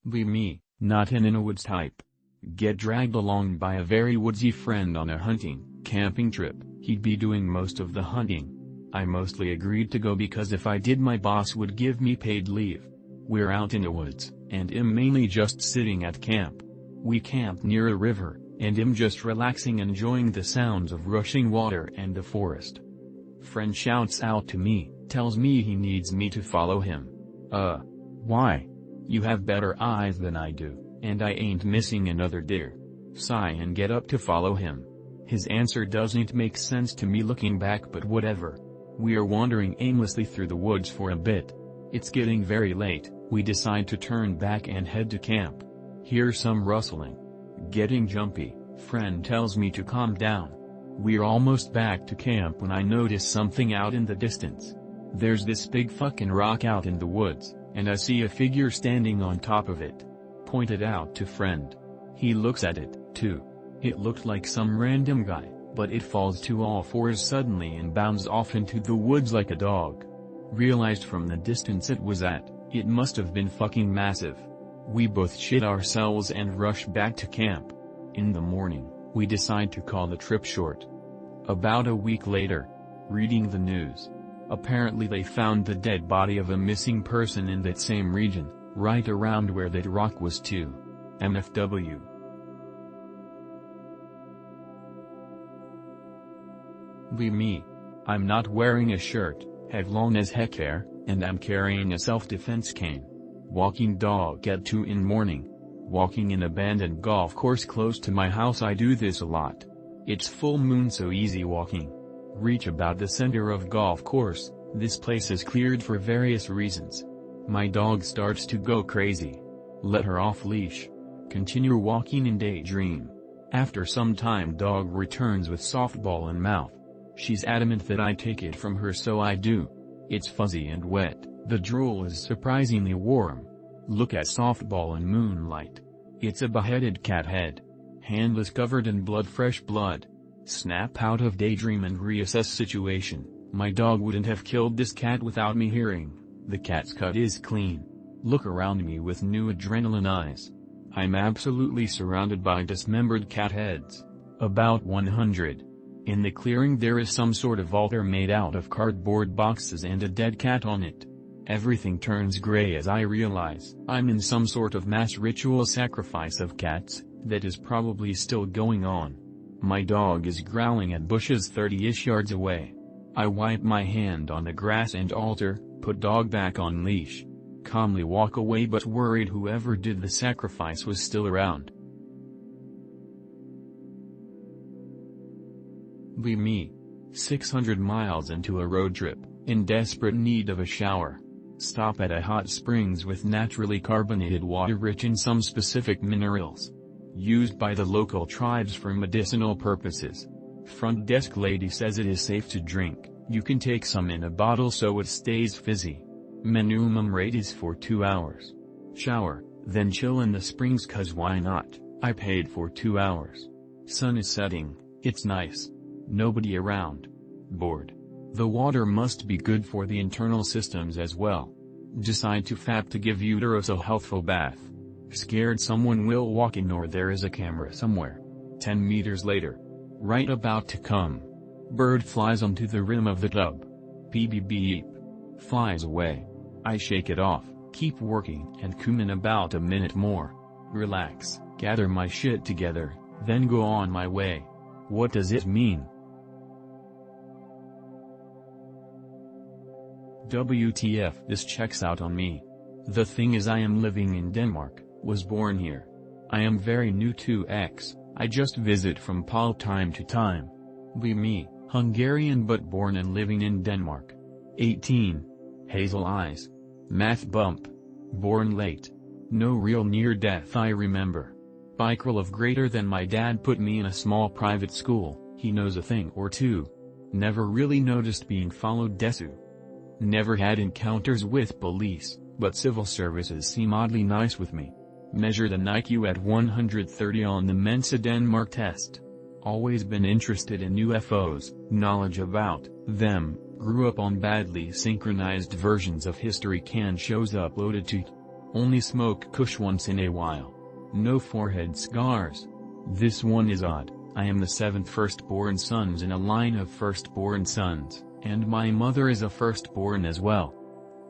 Be me, not an in-a-woods type. Get dragged along by a very woodsy friend on a hunting, camping trip. He'd be doing most of the hunting. I mostly agreed to go because if I did my boss would give me paid leave. We're out in the woods, and I'm mainly just sitting at camp. We camped near a river, and I'm just relaxing, enjoying the sounds of rushing water and the forest. Friend shouts out to me, tells me he needs me to follow him. Why? You have better eyes than I do, and I ain't missing another deer. Sigh and get up to follow him. His answer doesn't make sense to me looking back, but whatever. We are wandering aimlessly through the woods for a bit. It's getting very late, we decide to turn back and head to camp. Hear some rustling. Getting jumpy, friend tells me to calm down. We're almost back to camp when I notice something out in the distance. There's this big fucking rock out in the woods, and I see a figure standing on top of it. Pointed out to friend. He looks at it, too. It looked like some random guy, but it falls to all fours suddenly and bounds off into the woods like a dog. Realized from the distance it was at, it must have been fucking massive. We both shit ourselves and rush back to camp. In the morning, we decide to call the trip short. About a week later, reading the news. Apparently they found the dead body of a missing person in that same region, right around where that rock was too. MFW. Be me. I'm not wearing a shirt, have long as heck hair, and I'm carrying a self-defense cane. Walking dog at 2 in morning. Walking an abandoned golf course close to my house. I do this a lot. It's full moon so easy walking. Reach about the center of golf course, this place is cleared for various reasons. My dog starts to go crazy. Let her off leash. Continue walking and daydream. After some time dog returns with softball in mouth. She's adamant that I take it from her, so I do. It's fuzzy and wet, the drool is surprisingly warm. Look at softball in moonlight. It's a beheaded cat head. Hand is covered in blood, fresh blood. Snap out of daydream and reassess situation. My dog wouldn't have killed this cat without me hearing. The cat's cut is clean. Look around me with new adrenaline eyes. I'm absolutely surrounded by dismembered cat heads. About 100. In the clearing there is some sort of altar made out of cardboard boxes and a dead cat on it. Everything turns gray as I realize I'm in some sort of mass ritual sacrifice of cats, that is probably still going on. My dog is growling at bushes 30-ish yards away. I wipe my hand on the grass and altar, put dog back on leash. Calmly walk away, but worried whoever did the sacrifice was still around. Be me. 600 miles into a road trip, in desperate need of a shower. Stop at a hot springs with naturally carbonated water rich in some specific minerals. Used by the local tribes for medicinal purposes. Front desk lady says it is safe to drink, you can take some in a bottle so it stays fizzy. Minimum rate is for 2 hours. Shower, then chill in the springs cause why not, I paid for 2 hours. Sun is setting, it's nice. Nobody around. Bored. The water must be good for the internal systems as well. Decide to fap to give uterus a healthful bath. Scared someone will walk in or there is a camera somewhere. 10 meters later. Right about to come. Bird flies onto the rim of the tub. Beep beep. Flies away. I shake it off, keep working and come in about a minute more. Relax, gather my shit together, then go on my way. What does it mean? WTF, this checks out on me. The thing is I am living in Denmark, was born here. I am very new to X, I just visit from Pol time to time. Be me, Hungarian but born and living in Denmark. 18. Hazel eyes. Math bump. Born late. No real near death I remember. Bicral of greater than my dad put me in a small private school, he knows a thing or two. Never really noticed being followed desu. Never had encounters with police, but civil services seem oddly nice with me. Measured an IQ at 130 on the Mensa Denmark test. Always been interested in UFOs, knowledge about them, grew up on badly synchronized versions of History Can shows uploaded to Only smoke kush once in a while. No forehead scars. This one is odd. I am the 7th firstborn sons in a line of firstborn sons, and my mother is a firstborn as well.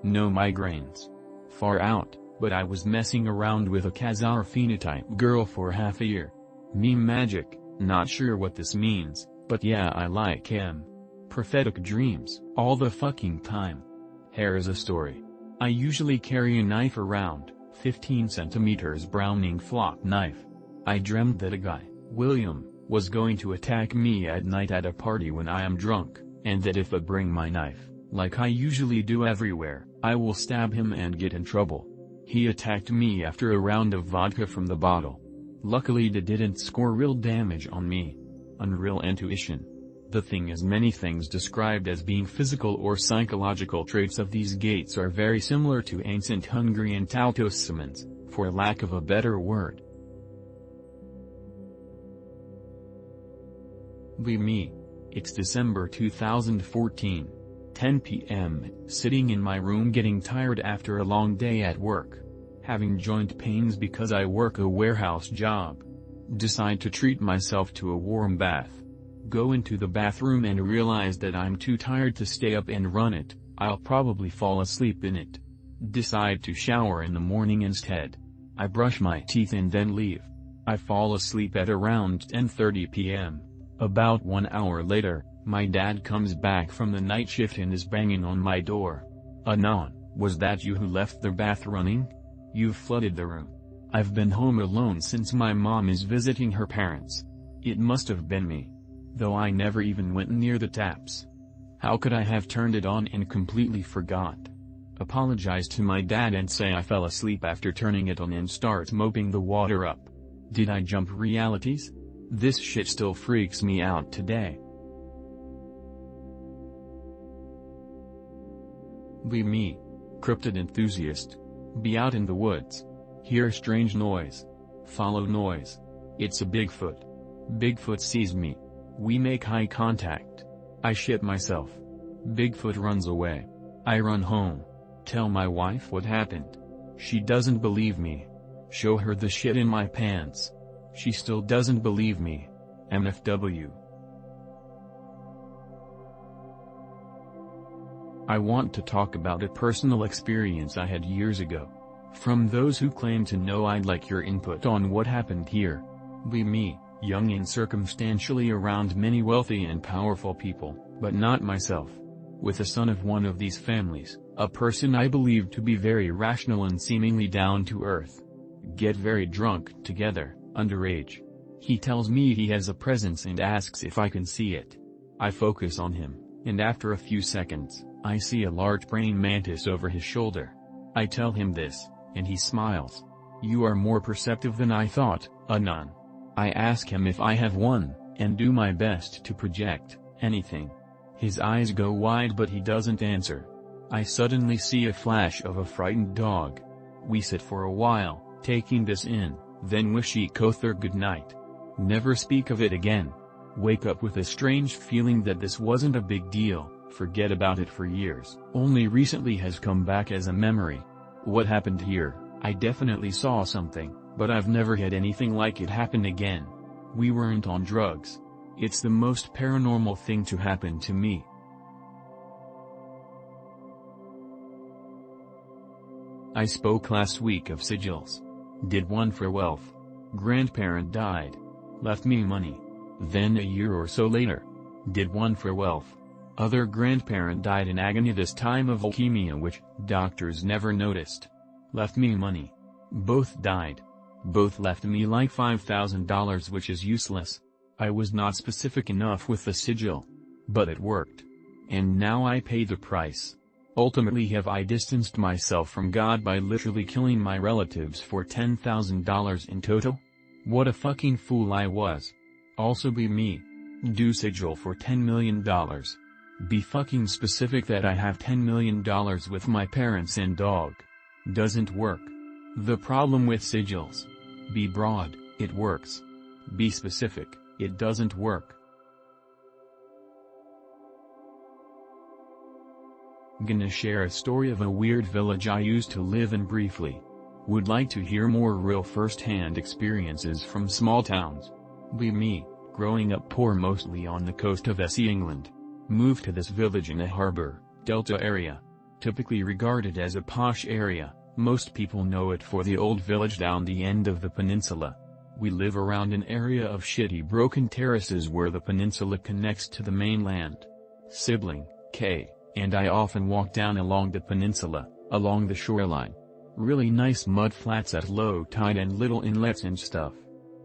No migraines. Far out, but I was messing around with a Khazar phenotype girl for half a year. Meme magic, not sure what this means, but yeah, I like him. Prophetic dreams all the fucking time. Hair is a story. I usually carry a knife around, 15 centimeters Browning flock knife. I dreamt that a guy, William, was going to attack me at night at a party when I am drunk, and that if I bring my knife, like I usually do everywhere, I will stab him and get in trouble. He attacked me after a round of vodka from the bottle. Luckily they didn't score real damage on me. Unreal intuition. The thing is, many things described as being physical or psychological traits of these gates are very similar to ancient Hungarian talismans, for lack of a better word. Be me. It's December 2014. 10 p.m., sitting in my room getting tired after a long day at work. Having joint pains because I work a warehouse job. Decide to treat myself to a warm bath. Go into the bathroom and realize that I'm too tired to stay up and run it, I'll probably fall asleep in it. Decide to shower in the morning instead. I brush my teeth and then leave. I fall asleep at around 10:30 p.m. About 1 hour later, my dad comes back from the night shift and is banging on my door. "Anon, was that you who left the bath running? You've flooded the room. I've been home alone since my mom is visiting her parents. It must have been me. Though I never even went near the taps. How could I have turned it on and completely forgot? Apologize to my dad and say I fell asleep after turning it on and start moping the water up. Did I jump realities? This shit still freaks me out today." Be me. Cryptid enthusiast. Be out in the woods. Hear strange noise. Follow noise. It's a Bigfoot. Bigfoot sees me. We make eye contact. I shit myself. Bigfoot runs away. I run home. Tell my wife what happened. She doesn't believe me. Show her the shit in my pants. She still doesn't believe me. MFW. I want to talk about a personal experience I had years ago. From those who claim to know, I'd like your input on what happened here. Be me, young and circumstantially around many wealthy and powerful people, but not myself. With a son of one of these families, a person I believe to be very rational and seemingly down to earth. Get very drunk together, underage. He tells me he has a presence and asks if I can see it. I focus on him, and after a few seconds, I see a large praying mantis over his shoulder. I tell him this, and he smiles. "You are more perceptive than I thought, Anon." I ask him if I have one, and do my best to project anything. His eyes go wide but he doesn't answer. I suddenly see a flash of a frightened dog. We sit for a while, taking this in, then wish each other good night. Never speak of it again. Wake up with a strange feeling that this wasn't a big deal, forget about it for years. Only recently has come back as a memory. What happened here? I definitely saw something, but I've never had anything like it happen again. We weren't on drugs. It's the most paranormal thing to happen to me. I spoke last week of sigils. Did one for wealth. Grandparent died. Left me money. Then a year or so later. Did one for wealth. Other grandparent died in agony, this time of leukemia, which doctors never noticed. Left me money. Both died. Both left me like $5,000, which is useless. I was not specific enough with the sigil. But it worked. And now I pay the price. Ultimately, have I distanced myself from God by literally killing my relatives for $10,000 in total? What a fucking fool I was. Also be me. Do sigil for $10 million. Be fucking specific that I have $10 million with my parents and dog. Doesn't work. The problem with sigils. Be broad, it works. Be specific, it doesn't work. Gonna share a story of a weird village I used to live in briefly. Would like to hear more real first-hand experiences from small towns. Be me, growing up poor mostly on the coast of SE England. Moved to this village in a harbor, Delta area. Typically regarded as a posh area, most people know it for the old village down the end of the peninsula. We live around an area of shitty broken terraces where the peninsula connects to the mainland. Sibling, Kay, and I often walk down along the peninsula, along the shoreline. Really nice mud flats at low tide and little inlets and stuff.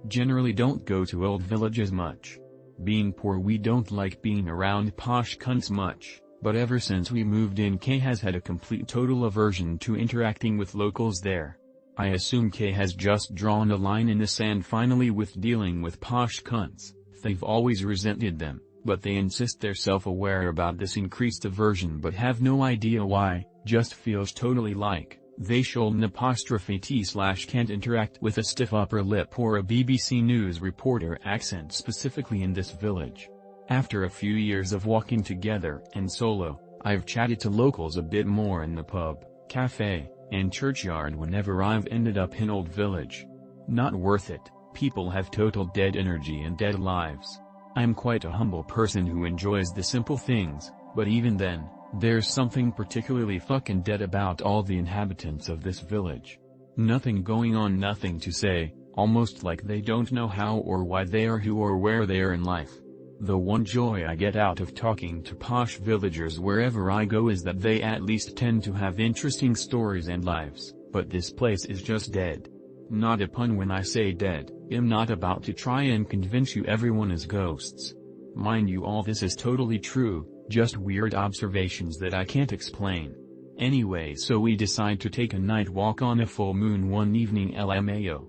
Generally don't go to old villages much. Being poor, we don't like being around posh cunts much, but ever since we moved in, Kay has had a complete total aversion to interacting with locals there. I assume Kay has just drawn a line in the sand finally with dealing with posh cunts. They've always resented them, but they insist they're self-aware about this increased aversion but have no idea why. Just feels totally like they shouldn't''t/can't interact with a stiff upper lip or a BBC News reporter accent specifically in this village. After a few years of walking together and solo, I've chatted to locals a bit more in the pub, cafe, and churchyard whenever I've ended up in old village. Not worth it. People have total dead energy and dead lives. I'm quite a humble person who enjoys the simple things, but even then, there's something particularly fucking dead about all the inhabitants of this village. Nothing going on, nothing to say, almost like they don't know how or why they are who or where they are in life. The one joy I get out of talking to posh villagers wherever I go is that they at least tend to have interesting stories and lives, but this place is just dead. Not a pun when I say dead. I'm not about to try and convince you everyone is ghosts. Mind you, all this is totally true, just weird observations that I can't explain. Anyway, so we decide to take a night walk on a full moon one evening LMAO.